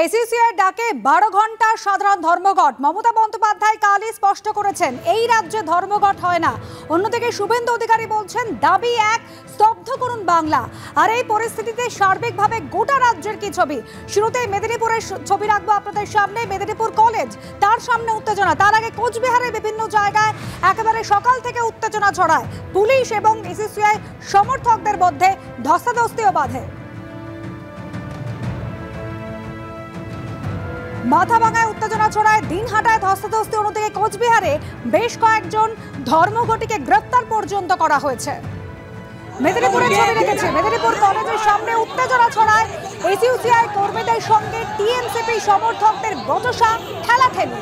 এসইউসিআই ডাকে 12 ঘন্টার সাধারণ ধর্মঘট। মমতা বন্দ্যোপাধ্যায় কালই স্পষ্ট করেছেন এই রাজ্যে ধর্মঘট হয় না। অন্যদিকে শুভেন্দু অধিকারী বলছেন দাবি এক, স্তব্ধ করুন বাংলা। আর এই পরিস্থিতিতে সার্বিকভাবে গোটা রাজ্যের কি ছবি? শুরুতেই মেদিনীপুরের ছবি রাখবো আপনাদের সামনে। মেদিনীপুর কলেজ, তার সামনে উত্তেজনা। তার আগে কোচবিহারের বিভিন্ন জায়গায় একেবারে সকাল থেকে উত্তেজনা ছড়ায়। পুলিশ এবং এসইউসিআই সমর্থকদের মধ্যে ধস্তাধস্তিও বাধে। মাথাভাঙায় উত্তেজনা ছড়ায়, দিনহাটায় ধস্তাধস্তি। অন্যদিকে কোচবিহারে বেশ কয়েকজন ধর্মঘটিকে গ্রেপ্তার পর্যন্ত করা হয়েছে। মেদিনীপুরের ছবি রেখেছে। মেদিনীপুর কলেজের সামনে উত্তেজনা ছড়ায়, এসইউসিআই কর্মীদের সঙ্গে টিএমসিপি সমর্থকদের বচসা, ঠেলাঠেলি।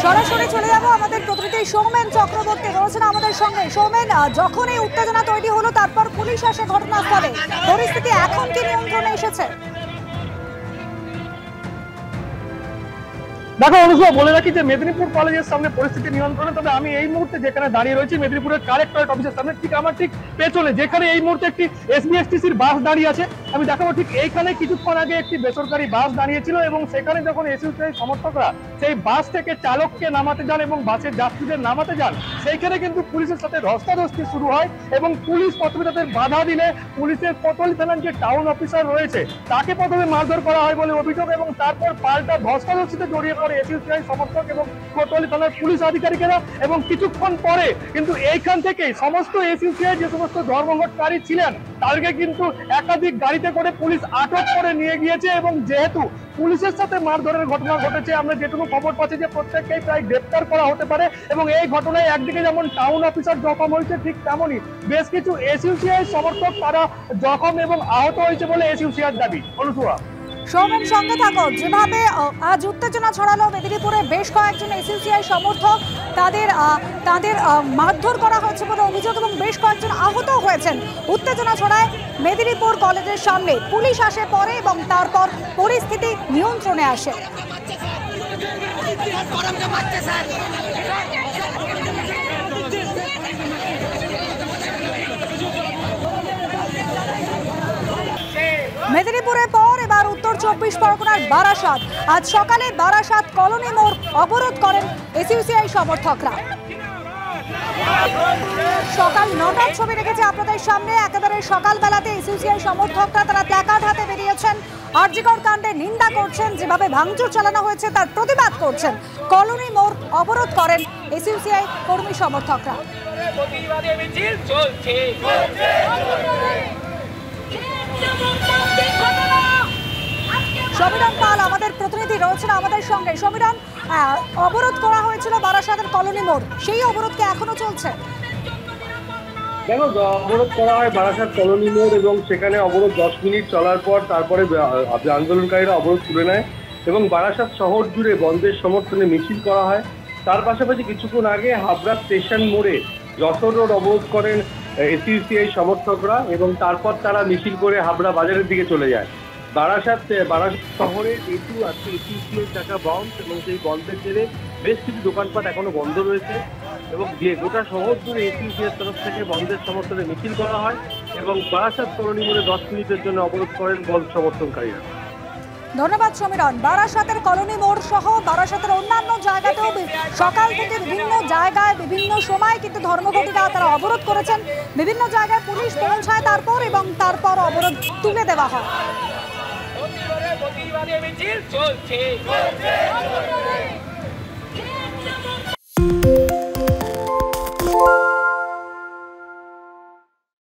সরাসরি চলে যাবো আমাদের প্রতিনিধি সৌমেন চক্রবর্তী রয়েছেন আমাদের সঙ্গে। সৌমেন, যখন এই উত্তেজনা তৈরি হলো তারপর পুলিশ আসে ঘটনাস্থলে, পরিস্থিতি এখন কি নিয়ন্ত্রণে এসেছে? দেখো অনুষ্কা, বলে রাখি যে মেদিনীপুর কলেজের সামনে পরিস্থিতি নিয়ন্ত্রণে। তবে আমি এই মুহূর্তে যেখানে দাঁড়িয়ে রয়েছি মেদিনীপুরের কালেক্টরেট অফিসের সামনে, ঠিক আমার ঠিক পেছনে যেখানে এই মুহূর্তে একটি এসবিএসটিসির বাস দাঁড়িয়ে আছে, আমি দেখাবো ঠিক এইখানে কিছুক্ষণ আগে একটি বেসরকারি বাস দাঁড়িয়েছিল এবং সেখানে যখন এসইউসিআই সমর্থকরা সেই বাস থেকে চালককে নামাতে যান এবং বাসের যাত্রীদের নামাতে যান, সেইখানে কিন্তু পুলিশের সাথে ধস্তাধস্তি শুরু হয় এবং পুলিশ প্রথমে তাদের বাধা দিলে পুলিশের কোতোয়ালি থানার যে টাউন অফিসার রয়েছে তাকে প্রথমে মারধর করা হয় বলে অভিযোগ এবং তারপর পাল্টা ধস্তাধস্তিতে জড়িয়ে এসইউসিআই সমর্থক এবং কোতোয়ালি থানার পুলিশ আধিকারিকেরা। এবং কিছুক্ষণ পরে কিন্তু এইখান থেকে সমস্ত এসইউসিআই যে সমস্ত ধর্মঘটকারী ছিলেন তাদেরকে কিন্তু একাধিক গাড়িতে করে পুলিশ আটক করে নিয়ে গিয়েছে। এবং যেহেতু পুলিশের সাথে মারধরের ঘটনা ঘটেছে, আমরা যেটুকু খবর পাচ্ছি যে প্রত্যেককেই প্রায় গ্রেপ্তার করা হতে পারে। এবং এই ঘটনায় একদিকে যেমন টাউন অফিসার জখম হয়েছে, ঠিক তেমনই বেশ কিছু এসইউসিআই সমর্থক তারা জখম এবং আহত হয়েছে বলে এসইউসিআই দাবি। অনুসুয়া, সৌমেন সঙ্গে থাকো। যেভাবে আজ উত্তেজনা ছড়ালো মেদিনীপুরে, বেশ কয়েকজন এসইউসিআই সমর্থক তাদের মারধর করা হয়েছে বলে অভিযোগ এবং বেশ কয়েকজন আহত হয়েছেন। উত্তেজনা ছড়ায় মেদিনীপুর কলেজের সামনে, পুলিশ আসে পরে এবং তারপর পরিস্থিতি নিয়ন্ত্রণে আসে। মেদিনীপুরের পর এবার উত্তর 24 পরগনার বারাসাত। আজ সকালে বারাসাত কলোনি মোড় অবরোধ করেন এসইউসিআই সমর্থকরা। সকাল 9টার ছবি রেখেছে আপনাদের সামনে। একেবারে সকালবেলাতে এসইউসিআই সমর্থকরা তারা প্ল্যাকার্ড হাতে বেরিয়েছেন, আরজিকর কাণ্ডে নিন্দা করছেন, যেভাবে ভাঙচুর চালানো হয়েছে তার প্রতিবাদ করছেন। কলোনি মোড় অবরোধ করেন এসইউসিআই কর্মী সমর্থকরা। সমীরণ পাল আমাদের প্রতিনিধি রয়েছেন আমাদের সঙ্গে। সমীরণ, অবরোধ করা হয়েছিল বারাসাতের কলোনি মোড়, সেই অবরোধ কি এখনো চলছে? কেন অবরোধ করা হয় বারাসাত কলোনি মোড় এবং সেখানে অবরোধ 10 মিনিট চলার পর তারপরে আন্দোলনকারীরা অবরোধ তুলে নেয় এবং বারাসাত শহর জুড়ে বন্ধের সমর্থনে মিছিল করা হয়। তার পাশাপাশি কিছুক্ষণ আগে হাবড়া স্টেশন মোড়ে যশোর রোড অবরোধ করেন এসইউসিআই সমর্থকরা এবং তারপর তারা মিছিল করে হাবড়া বাজারের দিকে চলে যায়। বারাসাত শহরে আজকে এসইউসিআই টাকা বন্ধ এবং সেই বন্ধের জেরে বেশ কিছু দোকানপাট এখনো বন্ধ রয়েছে এবং গোটা শহর জুড়ে এসইউসিআই তরফ থেকে বন্ধের সমর্থনে মিছিল করা হয় এবং বারাসাত কলোনি মোড়ে 10 মিনিটের জন্য অবরোধ করেন বন্ধ সমর্থনকারীরা। ধন্যবাদ সমীরণ। বারাসাতের কলোনি মোড় সহ বারাসাতের অন্যান্য জায়গাতেও সকাল থেকে বিভিন্ন জায়গায় বিভিন্ন সময় কিন্তু ধর্মঘটীরা তারা অবরোধ করেছেন। বিভিন্ন জায়গায় পুলিশ পৌঁছায় তারপর এবং তারপর অবরোধ তুলে দেওয়া হয়। মিছিল চলছে।